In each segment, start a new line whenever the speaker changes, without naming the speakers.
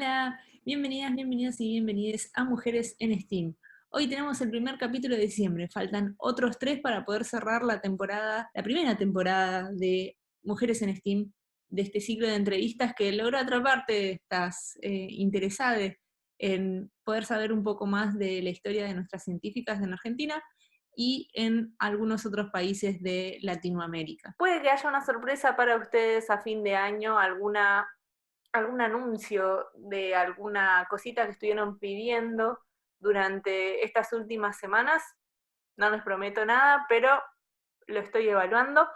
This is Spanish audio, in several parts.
Hola, bienvenidas, bienvenidos y bienvenides a Mujeres en STEAM. Hoy tenemos el primer capítulo de diciembre, faltan otros 3 para poder cerrar la temporada, la primera temporada de Mujeres en STEAM, de este ciclo de entrevistas que logró atraparte, estás interesada en poder saber un poco más de la historia de nuestras científicas en Argentina y en algunos otros países de Latinoamérica. Puede que haya una sorpresa para ustedes a fin de año, algún anuncio de alguna cosita que estuvieron pidiendo durante estas últimas semanas. No les prometo nada, pero lo estoy evaluando.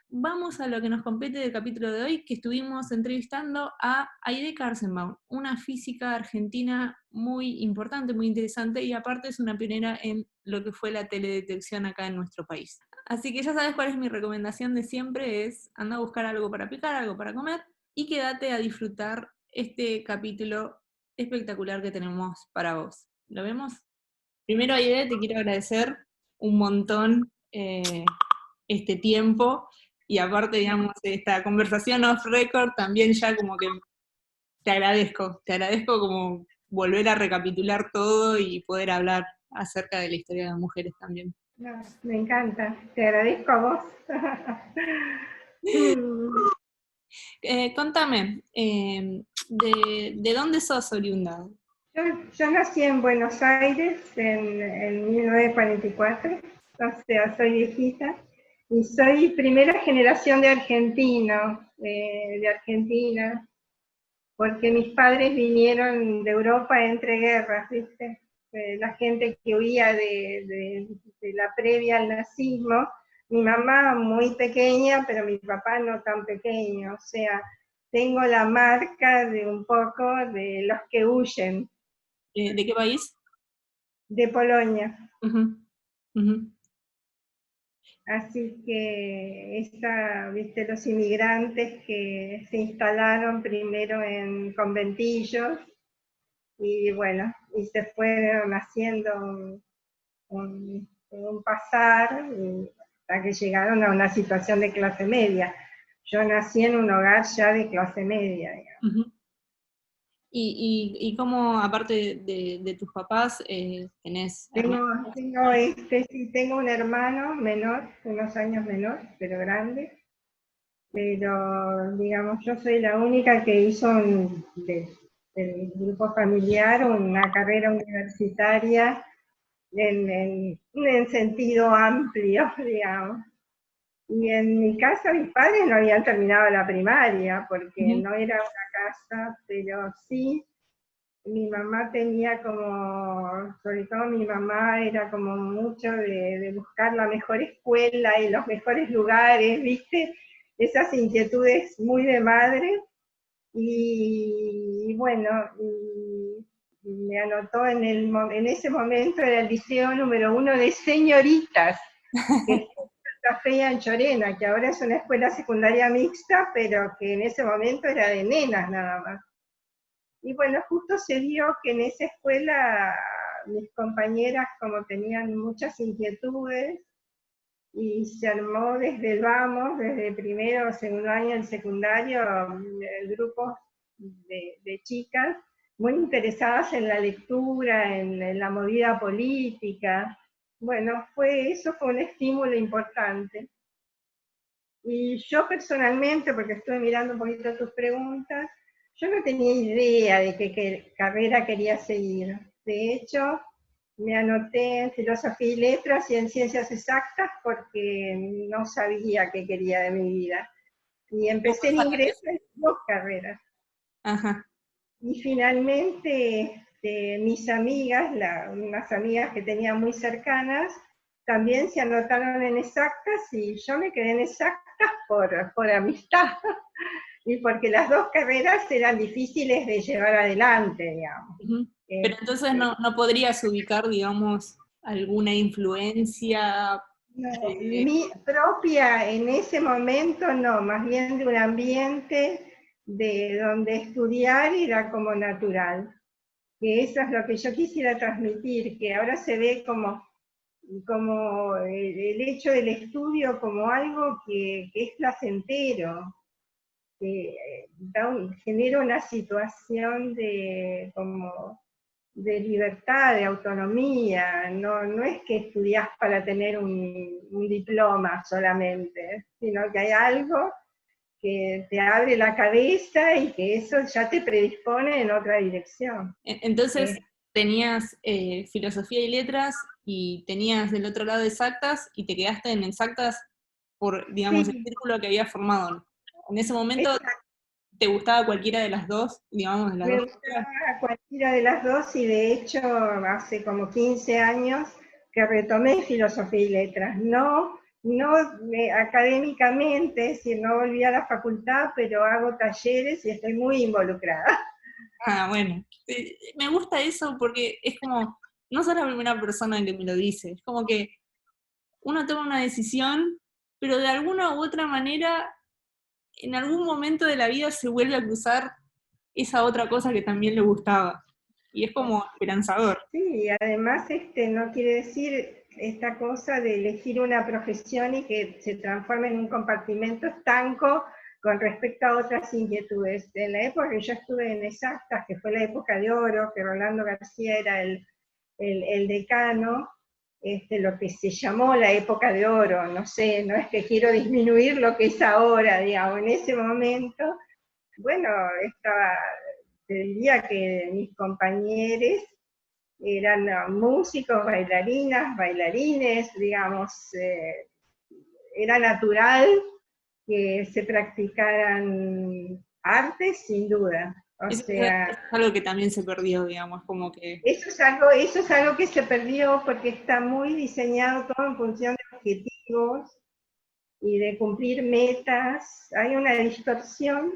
Vamos a lo que nos compete del capítulo de hoy, que estuvimos entrevistando a Aide Karsenbaum, una física argentina muy importante, muy interesante, y aparte es una pionera en lo que fue la teledetección acá en nuestro país. Así que ya sabes cuál es mi recomendación de siempre, es anda a buscar algo para picar, algo para comer, y quédate a disfrutar este capítulo espectacular que tenemos para vos. ¿Lo vemos? Primero, Aide, te quiero agradecer un montón este tiempo, y aparte, digamos, esta conversación off record también ya como que te agradezco como volver a recapitular todo y poder hablar acerca de la historia de las mujeres también.
No, me encanta, te agradezco a vos.
Contame, ¿de dónde sos oriunda?
Yo nací en Buenos Aires en 1944, o sea, soy viejita, y soy primera generación de argentinos, de Argentina, porque mis padres vinieron de Europa entre guerras, ¿viste? La gente que huía de la previa al nazismo, mi mamá muy pequeña, pero mi papá no tan pequeño, o sea, tengo la marca de un poco de los que huyen.
¿De qué país?
De Polonia.
Uh-huh. Uh-huh.
Así que viste, los inmigrantes que se instalaron primero en conventillos y bueno, y se fueron haciendo un pasar hasta que llegaron a una situación de clase media. Yo nací en un hogar ya de clase media, digamos.
Uh-huh. ¿Y cómo, aparte de tus papás, tenés hermanos?
Tengo un hermano menor, unos años menor, pero grande, pero digamos, yo soy la única que hizo del grupo familiar una carrera universitaria en sentido amplio, digamos. Y en mi casa mis padres no habían terminado la primaria, porque no era una casa, pero sí, mi mamá tenía como, sobre todo mi mamá era como mucho de buscar la mejor escuela y los mejores lugares, ¿viste? Esas inquietudes muy de madre. Y bueno, y me anotó en ese momento era el liceo número 1 de señoritas, que es Santa Fe y Anchorena, que ahora es una escuela secundaria mixta, pero que en ese momento era de nenas nada más. Y bueno, justo se dio que en esa escuela mis compañeras, como tenían muchas inquietudes, y se armó desde el vamos, desde primero o segundo año del secundario, el grupo de chicas muy interesadas en la lectura, en la movida política. Bueno, eso fue un estímulo importante. Y yo personalmente, porque estuve mirando un poquito tus preguntas, yo no tenía idea de qué carrera quería seguir. De hecho, me anoté en filosofía y letras y en ciencias exactas porque no sabía qué quería de mi vida. Y empecé el ingreso en 2 carreras.
Ajá.
Y finalmente mis amigas, unas amigas que tenía muy cercanas, también se anotaron en exactas y yo me quedé en exactas por amistad y porque las 2 carreras eran difíciles de llevar adelante, digamos.
Uh-huh. Pero entonces no podrías ubicar, digamos, alguna influencia.
No, mi propia en ese momento no, más bien de un ambiente de donde estudiar era como natural. Que eso es lo que yo quisiera transmitir, que ahora se ve como el hecho del estudio como algo que es placentero. genera una situación de libertad, de autonomía. No es que estudias para tener un diploma solamente, sino que hay algo que te abre la cabeza y que eso ya te predispone en otra dirección.
Entonces, tenías filosofía y letras, y tenías del otro lado exactas, y te quedaste en exactas por, digamos, el
Sí,
círculo que había formado. En ese momento,
exacto.
¿te gustaba cualquiera de las dos, digamos, de las
Me
dos carreras?
gustaba cualquiera de las dos y de hecho hace como 15 años que retomé filosofía y letras. No académicamente, es decir, no volví a la facultad, pero hago talleres y estoy muy involucrada.
Ah, bueno. Me gusta eso porque es como, no sos la primera persona que me lo dice, es como que uno toma una decisión, pero de alguna u otra manera, en algún momento de la vida se vuelve a cruzar esa otra cosa que también le gustaba. Y es como esperanzador.
Sí, y además no quiere decir esta cosa de elegir una profesión y que se transforme en un compartimento estanco con respecto a otras inquietudes. En la época que yo estuve en Exactas, que fue la época de oro, que Rolando García era el decano, lo que se llamó la época de oro, no sé, no es que quiero disminuir lo que es ahora, digamos, en ese momento, bueno, te diría que mis compañeros eran músicos, bailarinas, bailarines, digamos, era natural que se practicaran artes, sin duda. O
Eso
sea,
es algo que también se perdió, digamos, como que...
eso es algo que se perdió porque está muy diseñado todo en función de objetivos y de cumplir metas. Hay una distorsión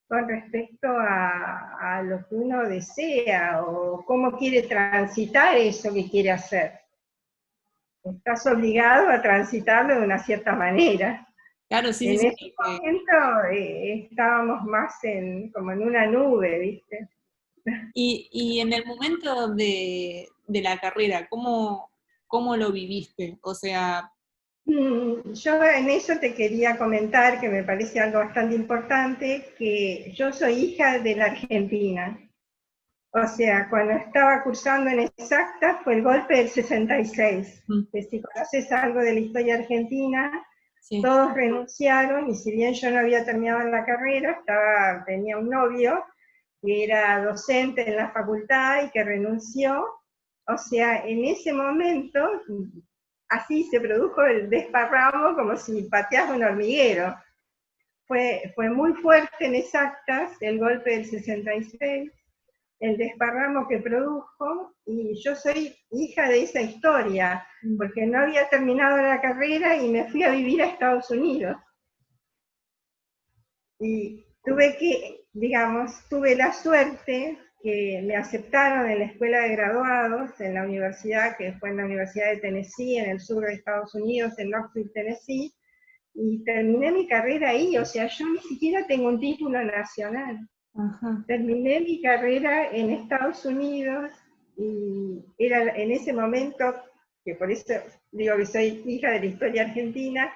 con respecto a lo que uno desea o cómo quiere transitar eso que quiere hacer. Estás obligado a transitarlo de una cierta manera.
Claro, sí, sí,
En
sí.
ese momento estábamos más como en una nube, ¿viste?
Y en el momento de la carrera, ¿cómo lo viviste? O sea,
Yo en eso te quería comentar, que me parece algo bastante importante, que yo soy hija de la Argentina. O sea, cuando estaba cursando en Exacta fue el golpe del 66,
mm,
que si conoces algo de la historia argentina,
sí,
todos renunciaron, y si bien yo no había terminado la carrera, tenía un novio que era docente en la facultad y que renunció. O sea, en ese momento, así se produjo el desparramo como si pateas un hormiguero. Fue muy fuerte en Exactas el golpe del 66, el desparramo que produjo, y yo soy hija de esa historia, porque no había terminado la carrera y me fui a vivir a Estados Unidos. Y tuve la suerte que me aceptaron en la escuela de graduados, en la universidad, que fue en la Universidad de Tennessee, en el sur de Estados Unidos, en Knoxville, Tennessee, y terminé mi carrera ahí. O sea, yo ni siquiera tengo un título nacional.
ajá.
Terminé mi carrera en Estados Unidos y era en ese momento, que por eso digo que soy hija de la historia argentina,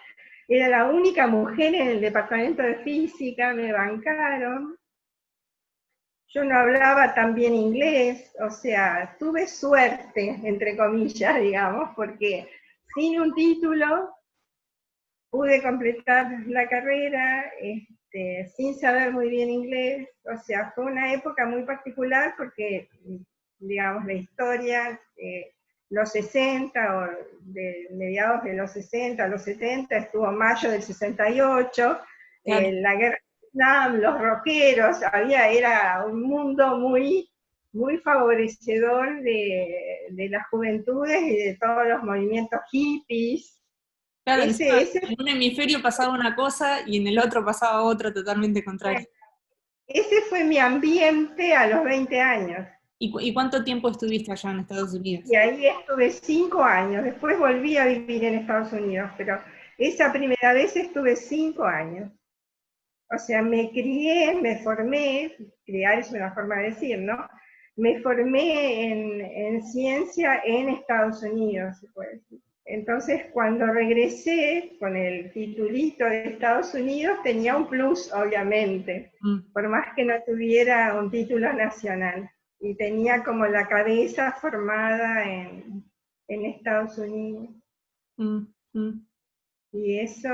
era la única mujer en el departamento de física, me bancaron. Yo no hablaba tan bien inglés, o sea, tuve suerte, entre comillas, digamos, porque sin un título pude completar la carrera, sin saber muy bien inglés. O sea, fue una época muy particular porque, digamos, la historia, los 60, o de mediados de los 60 a los 70, estuvo mayo del 68,
Claro.
la guerra de Vietnam, los rockeros, era un mundo muy favorecedor de las juventudes y de todos los movimientos hippies.
Claro, encima
Ese
en un hemisferio pasaba una cosa y en el otro pasaba otra totalmente
Bueno,
contraria.
ese fue mi ambiente a los 20 años.
¿Y cuánto tiempo estuviste allá en Estados
Y
Unidos?
ahí estuve 5 años. Después volví a vivir en Estados Unidos, pero esa primera vez estuve 5 años. O sea, me crié, me formé, criar es una forma de decir, ¿no? Me formé en ciencia en Estados Unidos, se puede decir. Entonces, cuando regresé con el titulito de Estados Unidos, tenía un plus, obviamente, por más que no tuviera un título nacional. Y tenía como la cabeza formada en Estados Unidos. Y eso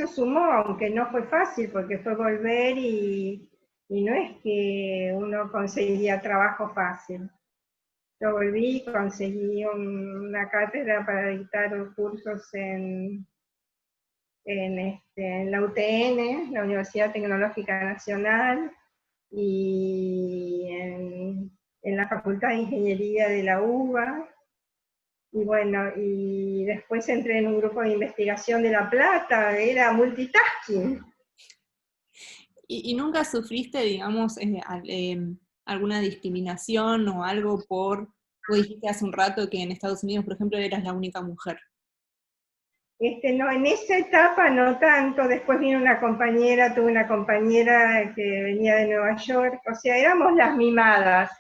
sumó, aunque no fue fácil, porque fue volver y no es que uno conseguía trabajo fácil. Yo volví, conseguí una cátedra para dictar cursos en la UTN, la Universidad Tecnológica Nacional, y en la Facultad de Ingeniería de la UBA. Y bueno, y después entré en un grupo de investigación de La Plata, era multitasking.
¿Y nunca sufriste, digamos, alguna discriminación o algo por, vos dijiste hace un rato que en Estados Unidos, por ejemplo, eras la única mujer?
No, en esa etapa no tanto, después vino tuve una compañera que venía de Nueva York, o sea, éramos las mimadas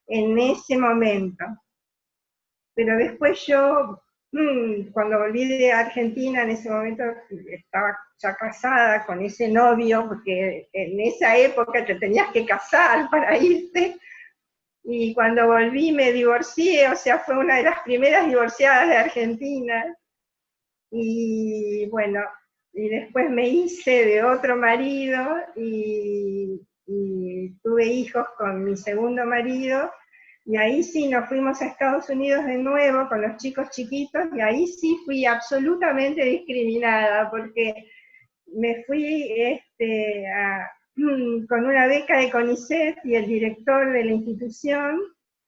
en ese momento. Pero después yo, cuando volví de Argentina, en ese momento estaba ya casada con ese novio, porque en esa época te tenías que casar para irte, y cuando volví me divorcié, o sea, fue una de las primeras divorciadas de Argentina. Y bueno, y después me hice de otro marido y tuve hijos con mi segundo marido, y ahí sí nos fuimos a Estados Unidos de nuevo con los chicos chiquitos, y ahí sí fui absolutamente discriminada, porque me fui con una beca de CONICET, y el director de la institución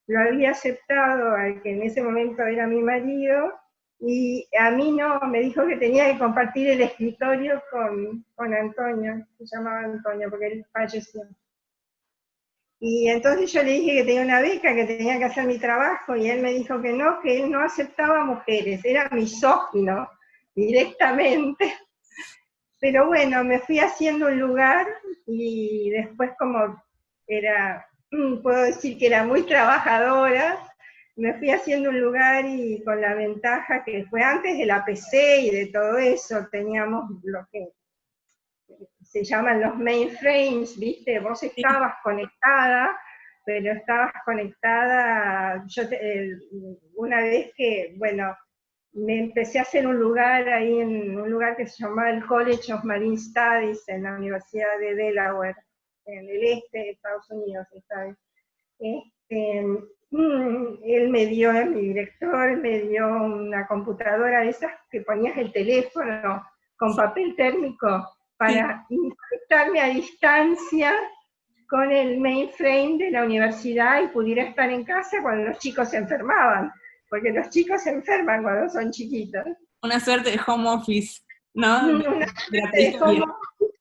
lo había aceptado al que en ese momento era mi marido, y a mí no, me dijo que tenía que compartir el escritorio con Antonio, se llamaba Antonio porque él falleció. Y entonces yo le dije que tenía una beca, que tenía que hacer mi trabajo, y él me dijo que él no aceptaba mujeres, era misógino directamente. Pero bueno, me fui haciendo un lugar, y después como puedo decir que era muy trabajadora, me fui haciendo un lugar, y con la ventaja que fue antes de la PC y de todo eso, teníamos lo que se llaman los mainframes, ¿viste? Vos estabas conectada, pero estabas conectada, una vez que, bueno, me empecé a hacer un lugar ahí en un lugar que se llamaba el College of Marine Studies en la Universidad de Delaware, en el este de Estados Unidos, esta vez. Él me dio, mi director me dio una computadora de esas que ponías el teléfono con papel térmico para conectarme a distancia con el mainframe de la universidad y pudiera estar en casa cuando los chicos se enfermaban, porque los chicos se enferman cuando son chiquitos.
Una suerte de home office, ¿no?
Una suerte de home office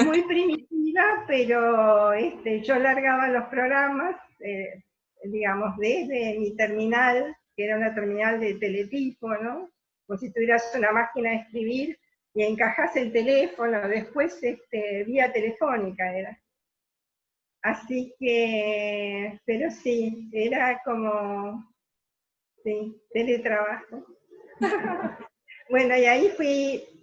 muy primitiva, pero yo largaba los programas, digamos, desde mi terminal, que era una terminal de teletipo, ¿no? Como si tuvieras una máquina de escribir y encajas el teléfono, después vía telefónica era. Así que, pero sí, era como, sí, teletrabajo. Bueno, y ahí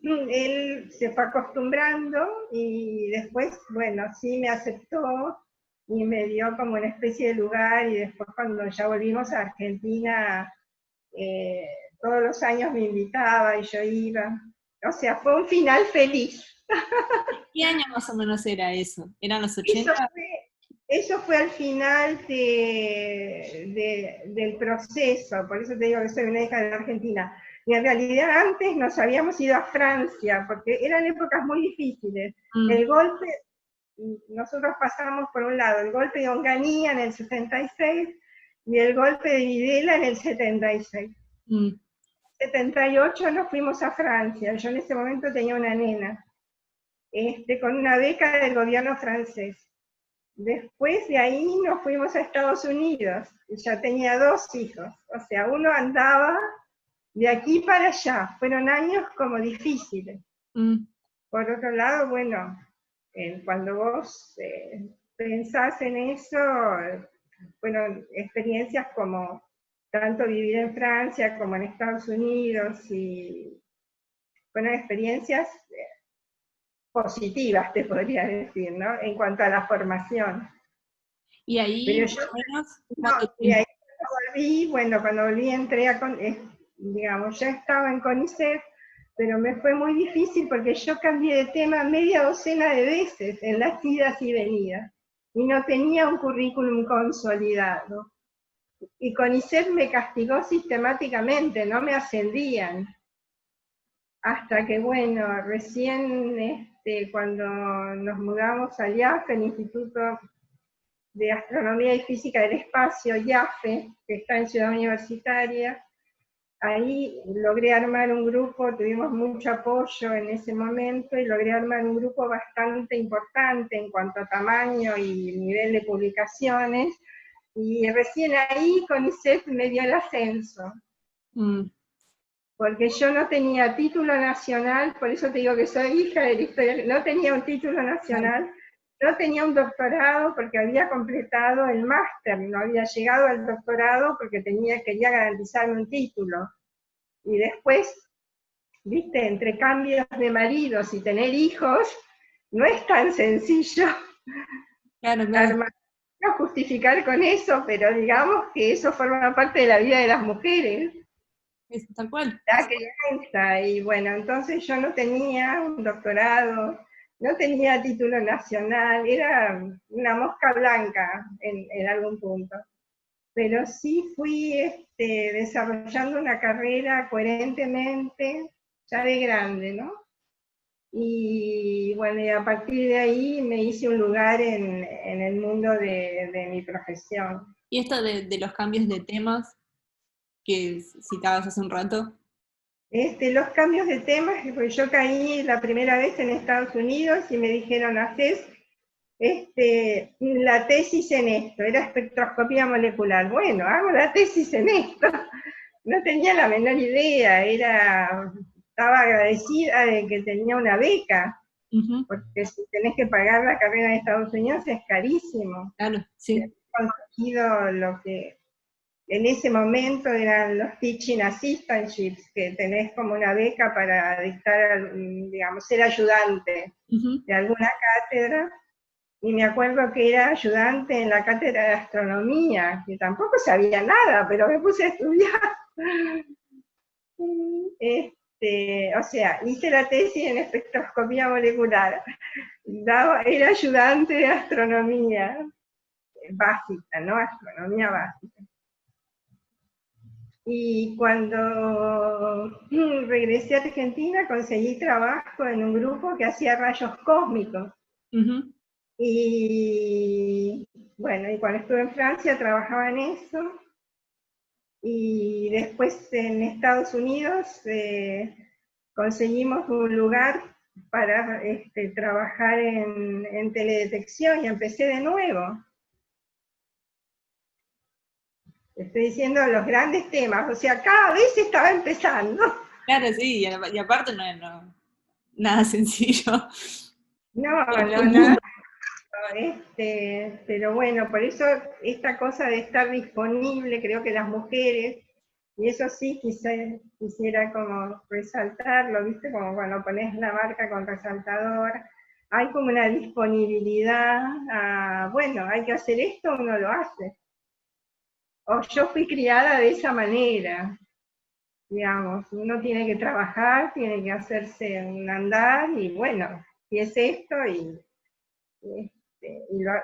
él se fue acostumbrando, y después, bueno, sí me aceptó y me dio como una especie de lugar, y después cuando ya volvimos a Argentina, todos los años me invitaba y yo iba. O sea, fue un final feliz.
¿Qué año más o menos era eso? ¿Eran los 80?
Eso fue al final del proceso, por eso te digo que soy una hija de Argentina. Y en realidad antes nos habíamos ido a Francia, porque eran épocas muy difíciles. El golpe, nosotros pasamos por un lado el golpe de Onganía en el 66 y el golpe de Videla en el 76. En 78 nos fuimos a Francia, yo en ese momento tenía una nena, con una beca del gobierno francés. Después de ahí nos fuimos a Estados Unidos, y ya tenía 2 hijos, o sea, uno andaba de aquí para allá, fueron años como difíciles. Por otro lado, bueno, cuando vos pensás en eso, fueron experiencias como tanto vivir en Francia como en Estados Unidos, y fueron experiencias positivas, te podría decir, ¿no? En cuanto a la formación.
Y ahí,
Pero
más
yo,
o menos,
no,
¿cuánto
y ahí
tiempo?
cuando volví entré digamos, ya estaba en CONICET, pero me fue muy difícil porque yo cambié de tema media docena de veces en las idas y venidas, y no tenía un currículum consolidado. Y CONICET me castigó sistemáticamente, no me ascendían. Hasta que, bueno, recién cuando nos mudamos al IAFE, el Instituto de Astronomía y Física del Espacio, IAFE, que está en Ciudad Universitaria, ahí logré armar un grupo, tuvimos mucho apoyo en ese momento, y logré armar un grupo bastante importante en cuanto a tamaño y nivel de publicaciones, y recién ahí CONICET me dio el ascenso.
Mm,
Porque yo no tenía título nacional, por eso te digo que soy hija de la historia, no tenía un título
claro.
nacional, no tenía un doctorado porque había completado el máster, no había llegado al doctorado porque quería garantizarme un título. Y después, viste, entre cambios de maridos y tener hijos, no es tan sencillo
Claro, claro,
armar, no justificar con eso, pero digamos que eso forma parte de la vida de las mujeres.
es tal cual.
La crianza, y bueno, entonces yo no tenía un doctorado, no tenía título nacional, era una mosca blanca en algún punto, pero sí fui desarrollando una carrera coherentemente, ya de grande, ¿no? Y bueno, y a partir de ahí me hice un lugar en el mundo de mi profesión.
Y esto de los cambios de temas que citabas hace un rato.
Los cambios de temas, pues yo caí la primera vez en Estados Unidos y me dijeron, haces la tesis en esto, era espectroscopía molecular. Bueno, hago la tesis en esto. No tenía la menor idea, estaba agradecida de que tenía una beca,
Ujú,
porque si tenés que pagar la carrera en Estados Unidos es carísimo.
claro,
Y he
sí.
conseguido lo que en ese momento eran los teaching assistantships, que tenés como una beca para dictar, digamos, ser ayudante
Ujú.
de alguna cátedra, y me acuerdo que era ayudante en la cátedra de astronomía, que tampoco sabía nada, pero me puse a estudiar. O sea, hice la tesis en espectroscopía molecular, era ayudante de astronomía básica, ¿no? Astronomía básica. Y cuando regresé a Argentina conseguí trabajo en un grupo que hacía rayos cósmicos.
Ujú.
Y bueno, y cuando estuve en Francia trabajaba en eso. Y después en Estados Unidos conseguimos un lugar para trabajar en teledetección, y empecé de nuevo. Estoy diciendo los grandes temas, o sea, cada vez estaba empezando.
Claro, sí, y aparte no es nada sencillo.
No,
Para todo
no,
el
nada.
mundo.
Pero bueno, por eso esta cosa de estar disponible, creo que las mujeres, y eso sí quisiera como resaltarlo, ¿viste? Como cuando pones la marca con resaltador, hay como una disponibilidad bueno, hay que hacer esto, uno lo hace. O yo fui criada de esa manera, digamos, uno tiene que trabajar, tiene que hacerse un andar, y bueno, y es esto, y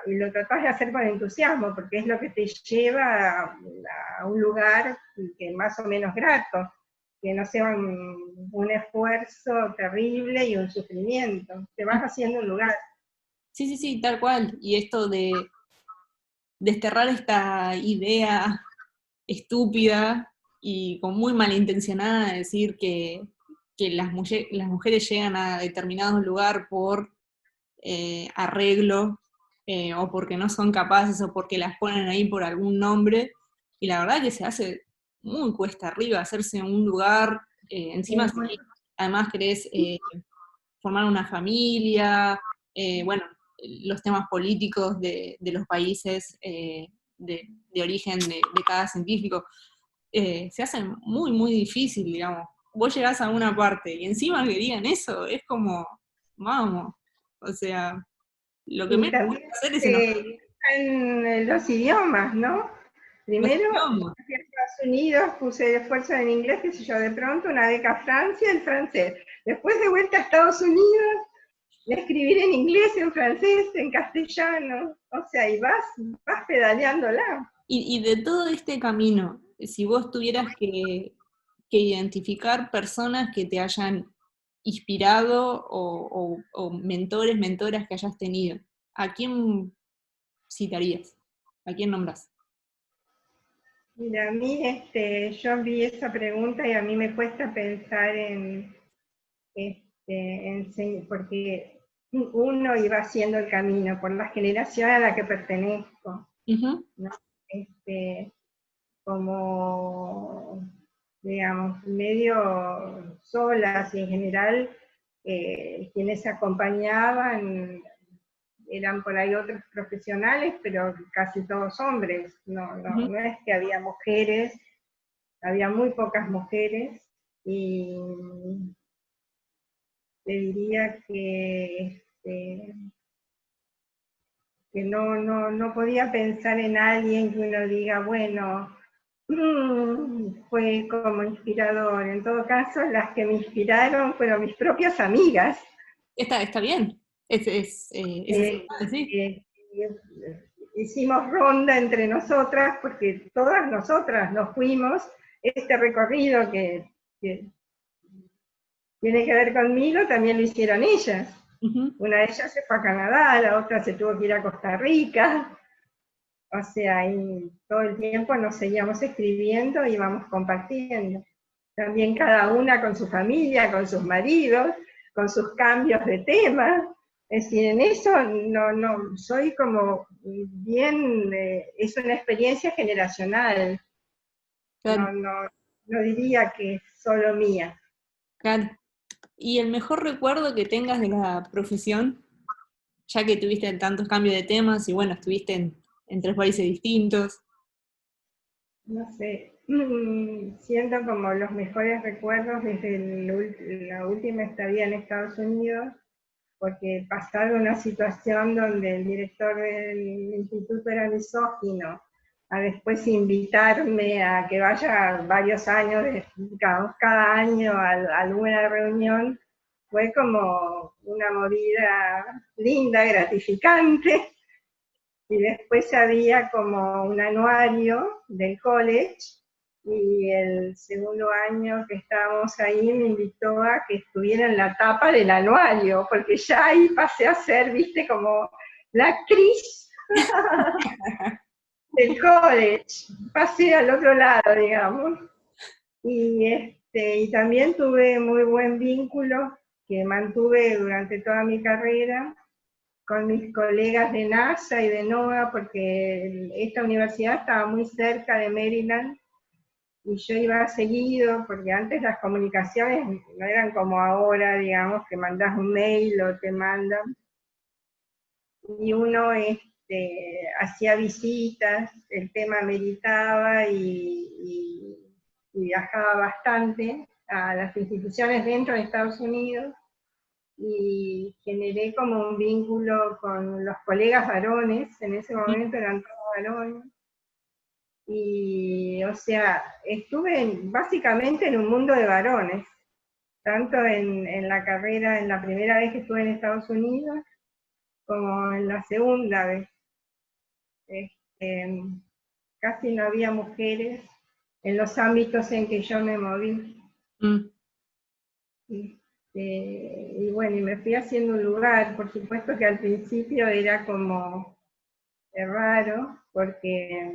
lo tratás de hacer con entusiasmo, porque es lo que te lleva a un lugar que más o menos grato, que no sea un esfuerzo terrible y un sufrimiento, te vas haciendo un lugar.
Sí, sí, sí, tal cual. Y esto de desterrar esta idea estúpida y con muy malintencionada de decir que las mujeres llegan a determinado lugar por arreglo, o porque no son capaces, o porque las ponen ahí por algún nombre, y la verdad que se hace muy cuesta arriba hacerse un lugar, encima si además querés formar una familia, bueno, los temas políticos de los países de origen de cada científico. se hace muy, muy difícil, digamos. Vos llegás a una parte y encima que digan eso, es como, vamos, o sea, lo que
Y
menos
también
puedes hacer es enojar
en los idiomas, ¿no?
los
Primero,
idiomas.
fui a Estados Unidos, puse el esfuerzo en inglés, qué sé yo, de pronto una beca a Francia, el francés. Después de vuelta a Estados Unidos, escribir en inglés, en francés, en castellano. O sea, y vas pedaleándola.
Y de todo este camino, si vos tuvieras que identificar personas que te hayan inspirado o mentores, mentoras que hayas tenido, ¿a quién citarías? ¿A quién nombras?
Mira, a mí, yo vi esa pregunta y a mí me cuesta pensar porque uno iba haciendo el camino por la generación a la que pertenezco,
Ujú,
¿no? Como, digamos, medio solas y en general quienes acompañaban eran por ahí otros profesionales, pero casi todos hombres,
ujú.
no es que había mujeres, había muy pocas mujeres, y te diría que no podía pensar en alguien que uno diga, bueno, fue como inspirador. En todo caso, las que me inspiraron fueron mis propias amigas.
Está bien, es
Eh,
así.
eh, Hicimos ronda entre nosotras porque todas nosotras nos fuimos este recorrido que tiene que ver conmigo, también lo hicieron ellas.
Ujú.
Una de ellas se fue a Canadá, la otra se tuvo que ir a Costa Rica. O sea, y todo el tiempo nos seguíamos escribiendo y íbamos compartiendo. También cada una con su familia, con sus maridos, con sus cambios de tema. Es decir, en eso soy como bien, es una experiencia generacional.
Claro,
No diría que es solo mía.
claro. ¿Y el mejor recuerdo que tengas de la profesión, ya que tuviste tantos cambios de temas y bueno, estuviste en tres países distintos?
No sé, siento como los mejores recuerdos desde la última estadía en Estados Unidos, porque pasar una situación donde el director del instituto era misógino, a después invitarme a que vaya varios años, cada año a alguna reunión, fue como una movida linda, gratificante. Y después había como un anuario del college, y el segundo año que estábamos ahí me invitó a que estuviera en la tapa del anuario, porque ya ahí pasé a ser, viste, como la actriz del college, pasé al otro lado, digamos. Y también tuve muy buen vínculo que mantuve durante toda mi carrera con mis colegas de NASA y de NOAA, porque esta universidad estaba muy cerca de Maryland, y yo iba seguido, porque antes las comunicaciones no eran como ahora, digamos, que mandas un mail o te mandan, y uno hacía visitas, el tema meritaba, y viajaba bastante a las instituciones dentro de Estados Unidos, y generé como un vínculo con los colegas varones, en ese momento eran todos varones, y o sea, estuve básicamente en un mundo de varones, tanto en la carrera, en la primera vez que estuve en Estados Unidos, como en la segunda vez. Este, Casi no había mujeres en los ámbitos en que yo me moví.
Mm,
Y bueno, y me fui haciendo un lugar. Por supuesto que al principio era como raro, porque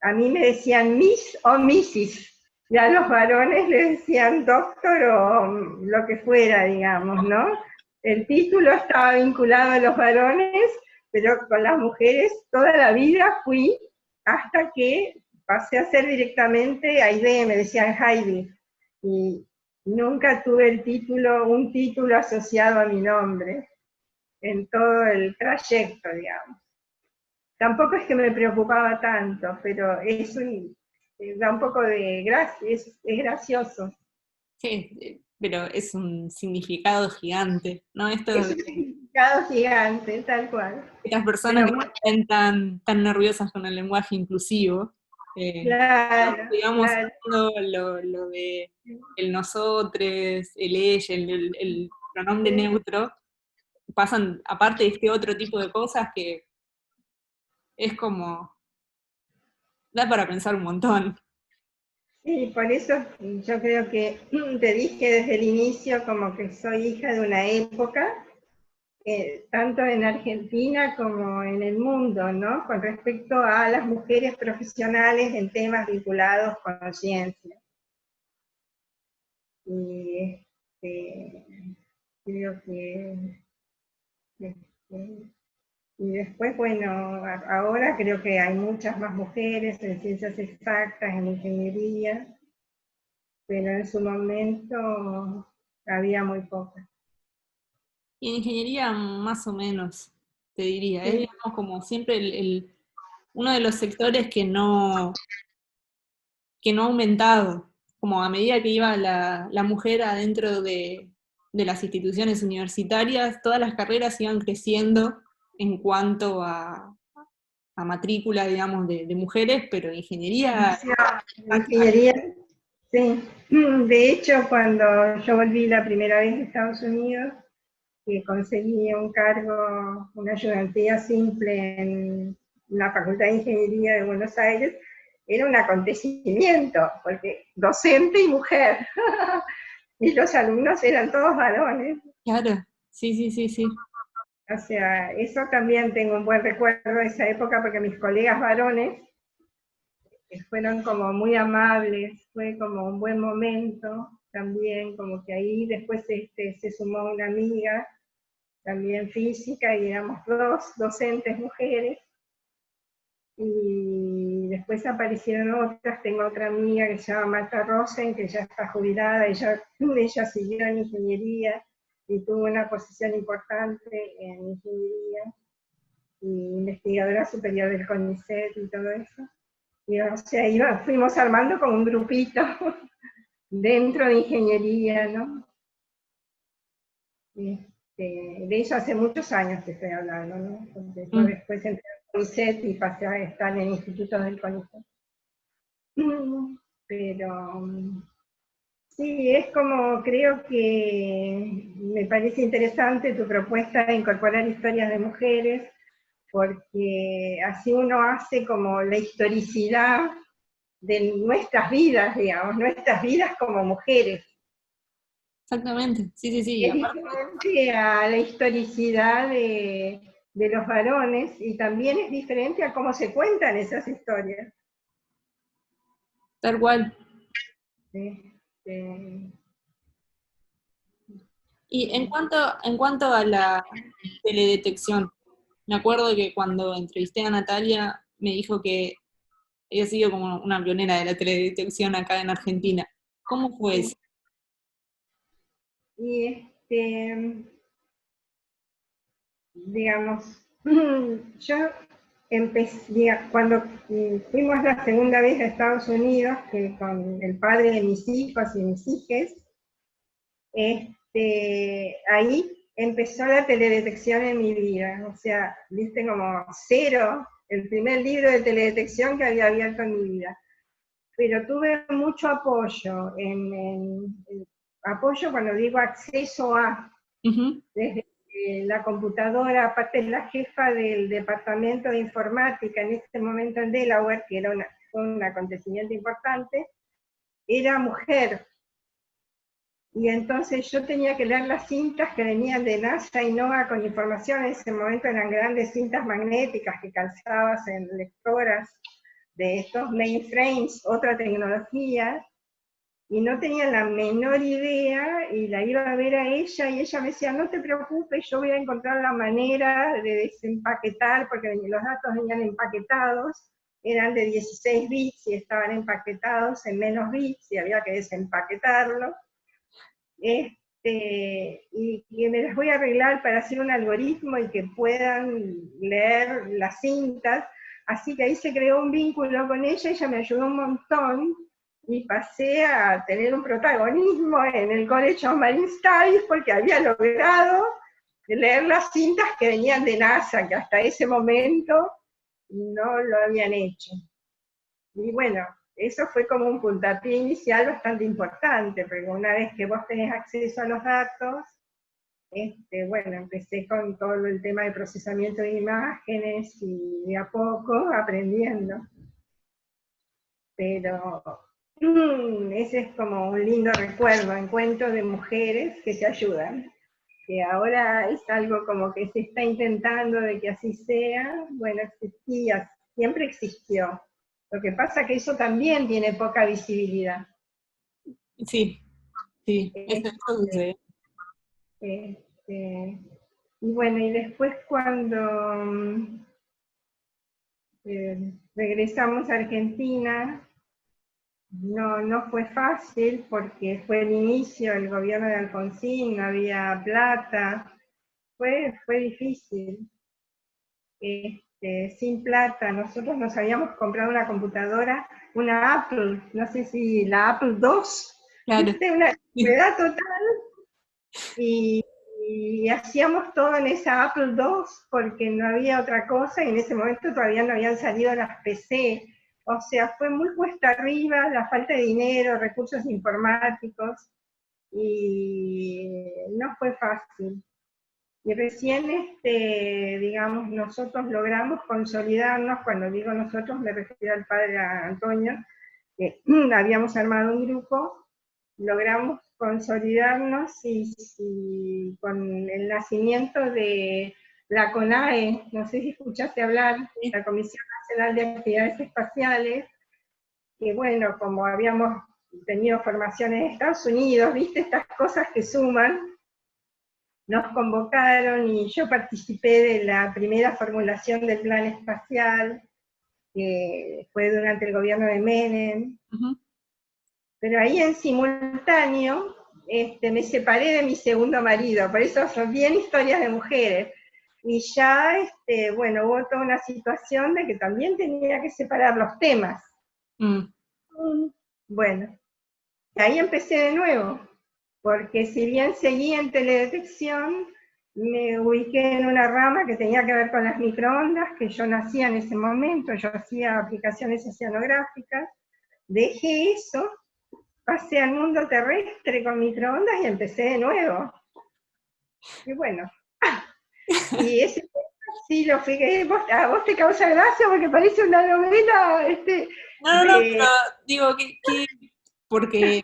a mí me decían Miss o Mrs., y a los varones les decían doctor o lo que fuera, digamos, ¿no? El título estaba vinculado a los varones, pero con las mujeres toda la vida fui, hasta que pasé a ser directamente Aide, me decían Heidi, y nunca tuve un título asociado a mi nombre en todo el trayecto, digamos. Tampoco es que me preocupaba tanto, pero da un poco de gracia, es gracioso.
Sí, pero es un significado gigante, ¿no? Esto
Es
de
un significado gigante, tal cual.
estas personas
Pero
que
bueno,
están tan nerviosas con el lenguaje inclusivo,
claro,
digamos,
claro.
lo de el nosotres, el ella, el pronombre neutro, pasan, aparte de este otro tipo de cosas que es como, da para pensar un montón.
Sí, por eso yo creo que te dije desde el inicio como que soy hija de una época, tanto en Argentina como en el mundo, ¿no? Con respecto a las mujeres profesionales en temas vinculados con ciencia. Y creo que, este, y después, bueno, ahora creo que hay muchas más mujeres en ciencias exactas, en ingeniería, pero en su momento había muy pocas.
Y en ingeniería más o menos, te diría, es
Sí,
digamos como siempre uno de los sectores que no ha aumentado, como a medida que iba la mujer adentro de las instituciones universitarias, todas las carreras iban creciendo en cuanto a matrícula, digamos, de mujeres, pero ingeniería
ingeniería, sí. De hecho, cuando yo volví la primera vez de Estados Unidos, que conseguí un cargo, una ayudantía simple en la Facultad de Ingeniería de Buenos Aires, era un acontecimiento, porque docente y mujer, y los alumnos eran todos varones.
claro, sí, sí, sí, sí.
O sea, eso también tengo un buen recuerdo de esa época, porque mis colegas varones fueron como muy amables, fue como un buen momento también, como que ahí después se sumó una amiga, también física, y éramos dos docentes mujeres, y después aparecieron otras, tengo otra amiga que se llama Marta Rosen, que ya está jubilada, ella siguió en ingeniería, y tuvo una posición importante en ingeniería, y investigadora superior del CONICET y todo eso. Y o sea, fuimos armando como un grupito dentro de ingeniería, ¿no? De eso hace muchos años que estoy hablando, ¿no? Porque yo
Mm.
después entré al CONICET y pasé a estar en institutos del CONICET. Pero sí, es como, creo que me parece interesante tu propuesta de incorporar historias de mujeres, porque así uno hace como la historicidad de nuestras vidas, digamos, nuestras vidas como mujeres.
Exactamente, sí, sí, sí.
Es diferente a la historicidad de los varones, y también es diferente a cómo se cuentan esas historias.
Tal cual.
Este,
Y en cuanto a la teledetección, me acuerdo que cuando entrevisté a Natalia me dijo que había sido como una pionera de la teledetección acá en Argentina. ¿Cómo fue eso?
y digamos, yo empecé, cuando fuimos la segunda vez a Estados Unidos, que con el padre de mis hijos y mis hijas, ahí empezó la teledetección en mi vida. O sea, viste como cero, el primer libro de teledetección que había abierto en mi vida. Pero tuve mucho apoyo, apoyo cuando digo acceso a,
Ujú.
desde la computadora, aparte de la jefa del departamento de informática en este momento en Delaware, que fue un acontecimiento importante, era mujer. Y entonces yo tenía que leer las cintas que venían de NASA y NOAA con información. En ese momento eran grandes cintas magnéticas que calzabas en lectoras de estos mainframes, otra tecnología, y no tenía la menor idea, y la iba a ver a ella, y ella me decía, no te preocupes, yo voy a encontrar la manera de desempaquetar, porque los datos venían empaquetados, eran de 16 bits y estaban empaquetados en menos bits, y había que desempaquetarlo. Y me las voy a arreglar para hacer un algoritmo y que puedan leer las cintas, Así que ahí se creó un vínculo con ella me ayudó un montón, y pasé a tener un protagonismo en el College of Marine Studies porque había logrado leer las cintas que venían de NASA, que hasta ese momento no lo habían hecho. Y bueno, eso fue como un puntapié inicial bastante importante, porque una vez que vos tenés acceso a los datos, bueno, empecé con todo el tema de procesamiento de imágenes y de a poco aprendiendo. Pero ese es como un lindo recuerdo, encuentro de mujeres que se ayudan, que ahora es algo como que se está intentando de que así sea. Bueno, existía, siempre existió. Lo que pasa es que eso también tiene poca visibilidad.
Sí, sí, eso sucede.
Y bueno, y después cuando regresamos a Argentina, no fue fácil porque fue el inicio del gobierno de Alfonsín, no había plata, fue difícil. Sin plata, nosotros nos habíamos comprado una computadora, una Apple, no sé si la Apple II,
claro.
¿viste? Una novedad total, y hacíamos todo en esa Apple II porque no había otra cosa, y en ese momento todavía no habían salido las PC. O sea, fue muy cuesta arriba, la falta de dinero, recursos informáticos, y no fue fácil. Y recién, digamos, nosotros logramos consolidarnos, cuando digo nosotros me refiero al padre Antonio, que habíamos armado un grupo, logramos consolidarnos y con el nacimiento de la CONAE, no sé si escuchaste hablar, la Comisión Nacional de Actividades Espaciales, que bueno, como habíamos tenido formación en Estados Unidos, viste estas cosas que suman, nos convocaron y yo participé de la primera formulación del plan espacial, que fue durante el gobierno de Menem. Pero ahí en simultáneo me separé de mi segundo marido, por eso son bien historias de mujeres. Y ya, bueno, hubo toda una situación de que también tenía que separar los temas. Bueno, ahí empecé de nuevo, porque si bien seguía en teledetección, me ubiqué en una rama que tenía que ver con las microondas, que yo no hacía en ese momento, yo hacía aplicaciones oceanográficas, dejé eso, pasé al mundo terrestre con microondas y empecé de nuevo. Y bueno, y ese sí lo fui, a vos te causa gracia porque parece una novela,
No, pero digo que porque,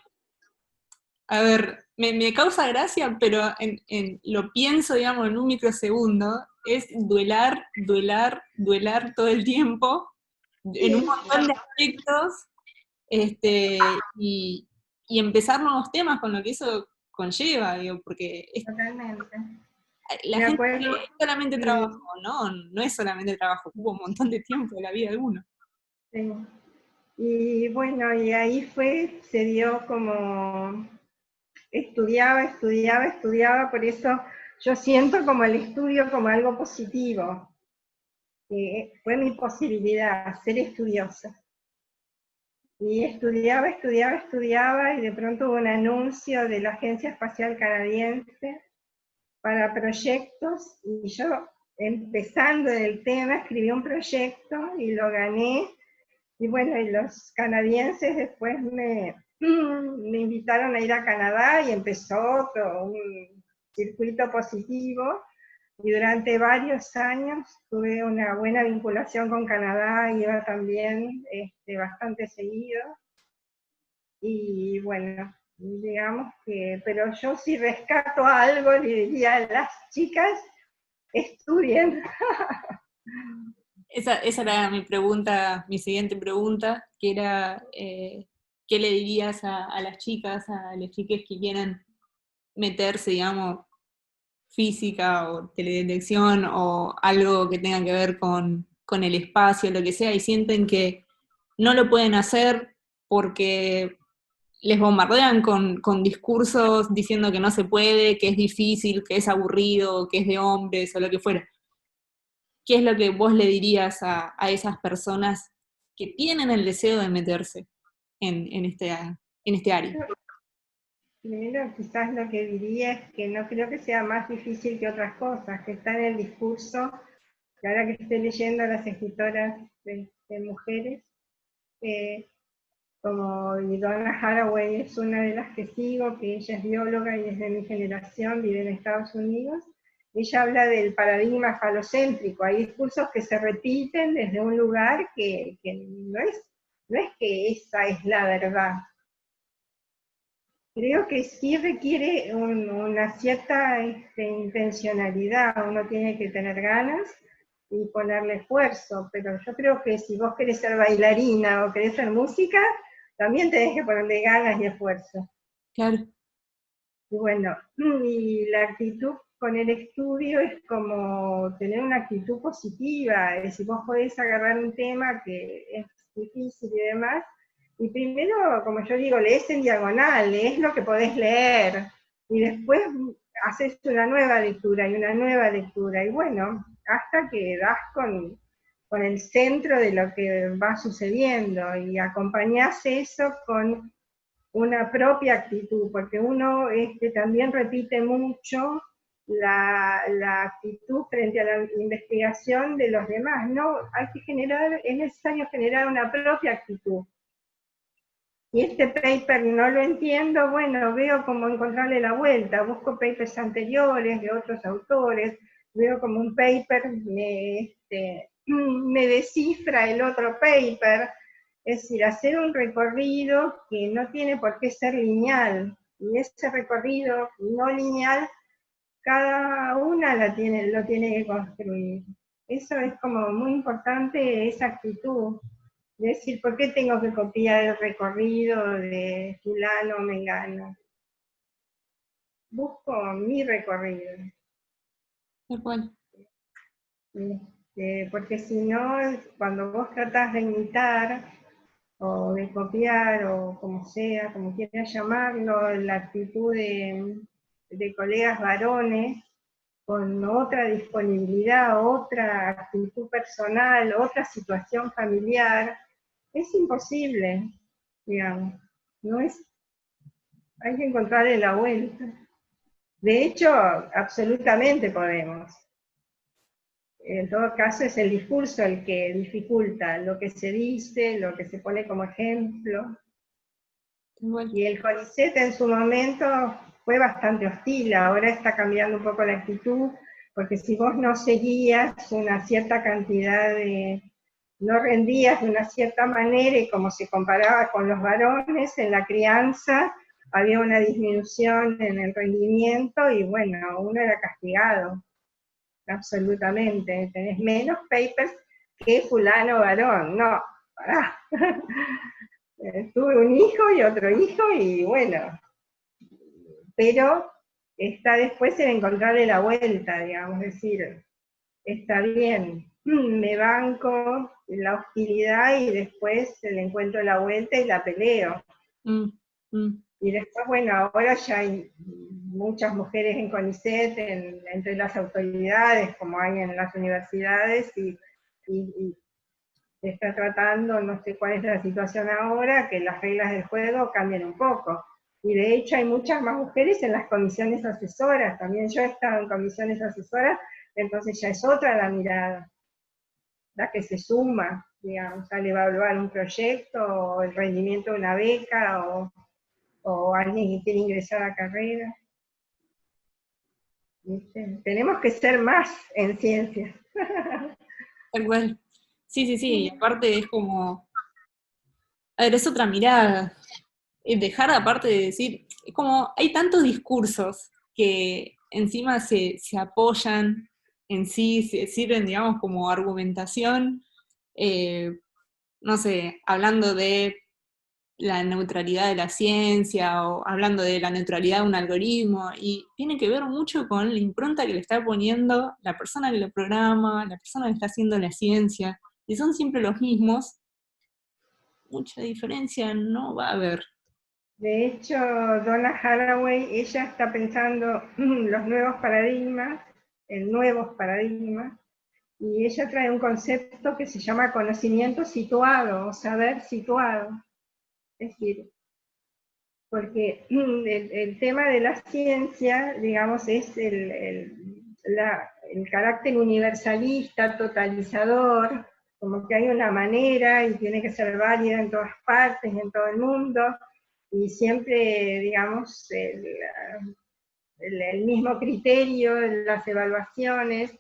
a ver, me causa gracia, pero lo pienso, digamos, en un microsegundo, es duelar todo el tiempo, en un montón de aspectos, y empezar nuevos temas con lo que eso conlleva, digo, porque
totalmente.
la
Me
gente
acuerdo,
es solamente trabajo, no es solamente trabajo, ocupa un montón de tiempo de la vida de uno.
Sí. Y bueno, y ahí se dio como, estudiaba, por eso yo siento como el estudio como algo positivo, que fue mi posibilidad, ser estudiosa. Y estudiaba, y de pronto hubo un anuncio de la Agencia Espacial Canadiense para proyectos, y yo, empezando en el tema, escribí un proyecto y lo gané. Y bueno, y los canadienses después me invitaron a ir a Canadá y empezó todo un circuito positivo. Y durante varios años tuve una buena vinculación con Canadá, iba también bastante seguido. Y bueno, digamos que, pero yo si rescato algo, le diría a las chicas, estudien.
Esa era mi pregunta, mi siguiente pregunta, que era, ¿qué le dirías a las chicas, a las chicas que quieran meterse, digamos, física o teledetección o algo que tenga que ver con el espacio, lo que sea, y sienten que no lo pueden hacer porque les bombardean con discursos diciendo que no se puede, que es difícil, que es aburrido, que es de hombres o lo que fuera? ¿qué es lo que vos le dirías a esas personas que tienen el deseo de meterse en este área?
Primero, quizás lo que diría es que no creo que sea más difícil que otras cosas, que está en el discurso, que ahora que estoy leyendo a las escritoras de mujeres, eh, como Donna Haraway es una de las que sigo, que ella es bióloga y es de mi generación, vive en Estados Unidos. Ella habla del paradigma falocéntrico, hay discursos que se repiten desde un lugar que no es que esa es la verdad. Creo que sí requiere una cierta intencionalidad, uno tiene que tener ganas y ponerle esfuerzo, pero yo creo que si vos querés ser bailarina o querés hacer música, también tenés que ponerle ganas y esfuerzo.
Claro.
Y bueno, y la actitud con el estudio es como tener una actitud positiva, es decir, vos podés agarrar un tema que es difícil y demás, y primero, como yo digo, lees en diagonal, lees lo que podés leer, y después haces una nueva lectura y una nueva lectura, y bueno, hasta que das con el centro de lo que va sucediendo, y acompañás eso con una propia actitud, porque uno también repite mucho la actitud frente a la investigación de los demás, ¿no? Es necesario generar una propia actitud. Y este paper no lo entiendo, bueno, veo cómo encontrarle la vuelta, busco papers anteriores de otros autores, veo como un paper me descifra el otro paper, es decir, hacer un recorrido que no tiene por qué ser lineal, y ese recorrido no lineal, cada una lo tiene que construir. Eso es como muy importante, esa actitud. Es decir, ¿por qué tengo que copiar el recorrido de fulano o mengano? Busco mi recorrido.
Tal cual.
Porque si no, cuando vos tratás de imitar o de copiar o como sea, como quieras llamarlo, la actitud de colegas varones con otra disponibilidad, otra actitud personal, otra situación familiar, es imposible, digamos. No es, hay que encontrarle la vuelta. De hecho, absolutamente podemos. En todo caso es el discurso el que dificulta lo que se dice, lo que se pone como ejemplo. Y el CONICET en su momento fue bastante hostil, ahora está cambiando un poco la actitud, porque si vos no seguías una cierta cantidad no rendías de una cierta manera, y como se comparaba con los varones en la crianza, había una disminución en el rendimiento, y bueno, uno era castigado, absolutamente. Tenés menos papers que fulano varón, no, pará. Tuve un hijo y otro hijo, y bueno, pero está después en encontrarle la vuelta, digamos, es decir, está bien, me banco la hostilidad y después le encuentro la vuelta y la peleo. Y después, bueno, ahora ya hay muchas mujeres en CONICET, entre las autoridades, como hay en las universidades, y se está tratando, no sé cuál es la situación ahora, que las reglas del juego cambien un poco. Y de hecho hay muchas más mujeres en las comisiones asesoras, también yo he estado en comisiones asesoras, entonces ya es otra la mirada, la que se suma, digamos, al evaluar un proyecto, o el rendimiento de una beca, o alguien que quiere ingresar a la carrera. ¿Viste? Tenemos que ser más en ciencias.
Tal cual. Sí, sí, sí, y aparte es como, a ver, es otra mirada. Dejar aparte de decir, es como, hay tantos discursos que encima se apoyan en sí, se sirven, digamos, como argumentación, no sé, hablando de la neutralidad de la ciencia o hablando de la neutralidad de un algoritmo, y tiene que ver mucho con la impronta que le está poniendo la persona que lo programa, la persona que está haciendo la ciencia, y son siempre los mismos, mucha diferencia no va a haber.
De hecho, Donna Haraway, ella está pensando los nuevos paradigmas, en nuevos paradigmas, y ella trae un concepto que se llama conocimiento situado, o saber situado. Es decir, porque el tema de la ciencia, digamos, es el carácter universalista, totalizador, como que hay una manera y tiene que ser válida en todas partes, en todo el mundo, y siempre, digamos, el mismo criterio en las evaluaciones.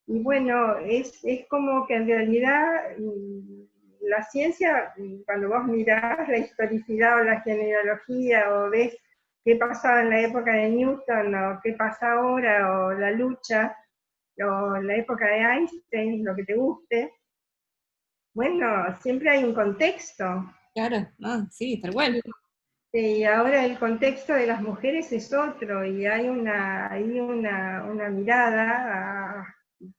Y bueno, es como que en realidad la ciencia, cuando vos mirás la historicidad o la genealogía o ves qué pasaba en la época de Newton o qué pasa ahora o la lucha o la época de Einstein, lo que te guste, bueno, siempre hay un contexto.
Claro, no, sí, tal cual.
Y ahora el contexto de las mujeres es otro y hay una mirada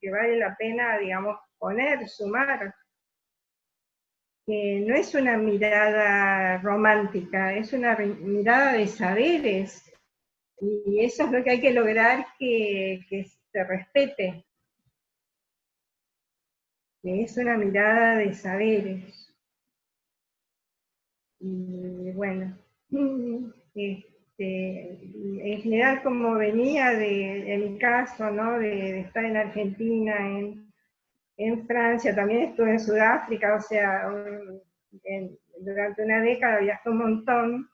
que vale la pena, digamos, poner, sumar, que no es una mirada romántica, es una mirada de saberes, y eso es lo que hay que lograr que se respete, que es una mirada de saberes. Y bueno, en general como venía en mi caso, ¿no? de estar en Argentina, en Francia, también estuve en Sudáfrica, o sea, durante una década viajé un montón.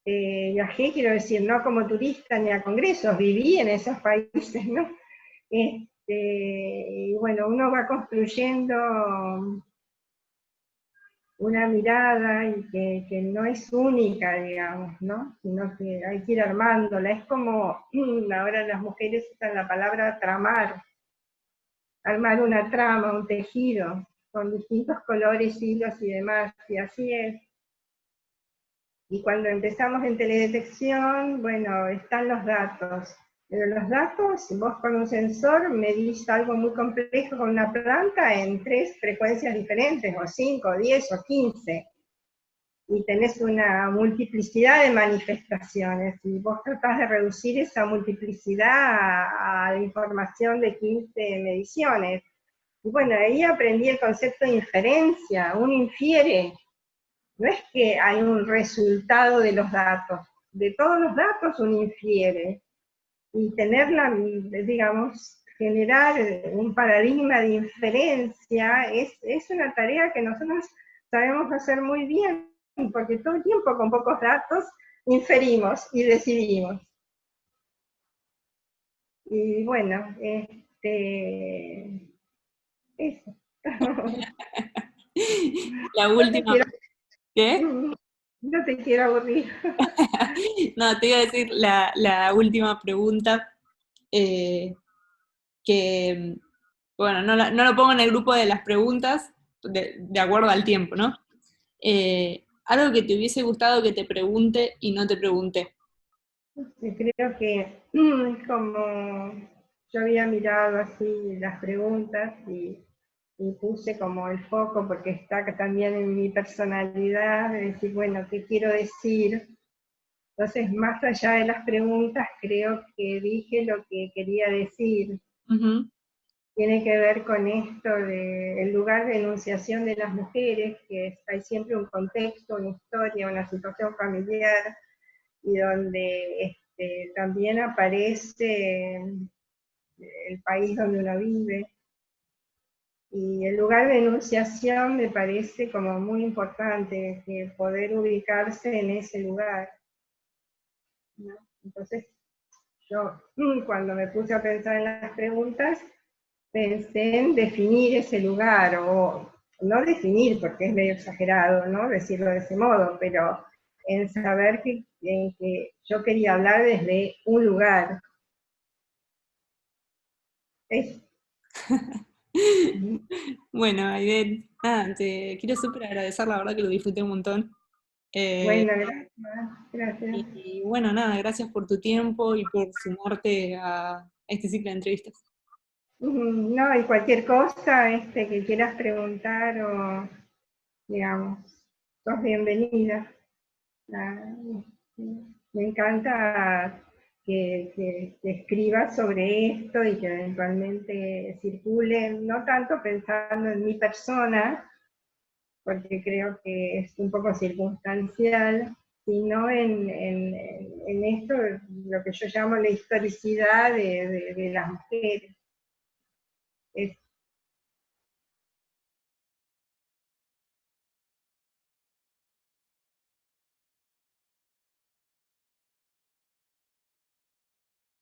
Viajé, quiero decir, no como turista ni a congresos, viví en esos países, ¿no? Y bueno, uno va construyendo una mirada y que no es única, digamos, ¿no? Sino que hay que ir armándola. Es como, ahora las mujeres usan la palabra tramar, armar una trama, un tejido, con distintos colores, hilos y demás, y así es. Y cuando empezamos en teledetección, bueno, están los datos. Pero los datos, vos con un sensor medís algo muy complejo con una planta en 3 frecuencias diferentes, o 5, o 10, o 15. Y tenés una multiplicidad de manifestaciones, y vos tratás de reducir esa multiplicidad a la información de 15 mediciones. Y bueno, ahí aprendí el concepto de inferencia, uno infiere, no es que hay un resultado de los datos, de todos los datos uno infiere, y tenerla, digamos, generar un paradigma de inferencia es una tarea que nosotros sabemos hacer muy bien, porque todo el tiempo con pocos datos inferimos y decidimos. Y bueno, eso.
La
No te
última,
quiero,
¿qué?
no te quiero aburrir.
No, te iba a decir la última pregunta, eh, que, bueno, no lo pongo en el grupo de las preguntas de acuerdo al tiempo, ¿no? Algo que te hubiese gustado que te pregunte y no te pregunté.
Creo que como yo había mirado así las preguntas y puse como el foco, porque está también en mi personalidad, de decir, bueno, ¿qué quiero decir? Entonces, más allá de las preguntas, creo que dije lo que quería decir.
Ujú.
Tiene que ver con esto del lugar de enunciación de las mujeres, que hay siempre un contexto, una historia, una situación familiar, y donde también aparece el país donde uno vive. Y el lugar de enunciación me parece como muy importante, que poder ubicarse en ese lugar, ¿no? Entonces, yo cuando me puse a pensar en las preguntas, pensé en definir ese lugar, o no definir, porque es medio exagerado, ¿no? Decirlo de ese modo, pero en saber que yo quería hablar desde un lugar. Es,
Bueno, Aiden, nada, te quiero súper agradecer, la verdad que lo disfruté un montón. Eh,
bueno, gracias. Gracias.
y bueno, nada, gracias por tu tiempo y por sumarte a este ciclo de entrevistas.
No, y cualquier cosa que quieras preguntar o, digamos, sos bienvenida. Ah, Me encanta que escriba sobre esto y que eventualmente circule, no tanto pensando en mi persona, porque creo que es un poco circunstancial, sino en esto, lo que yo llamo la historicidad de las mujeres.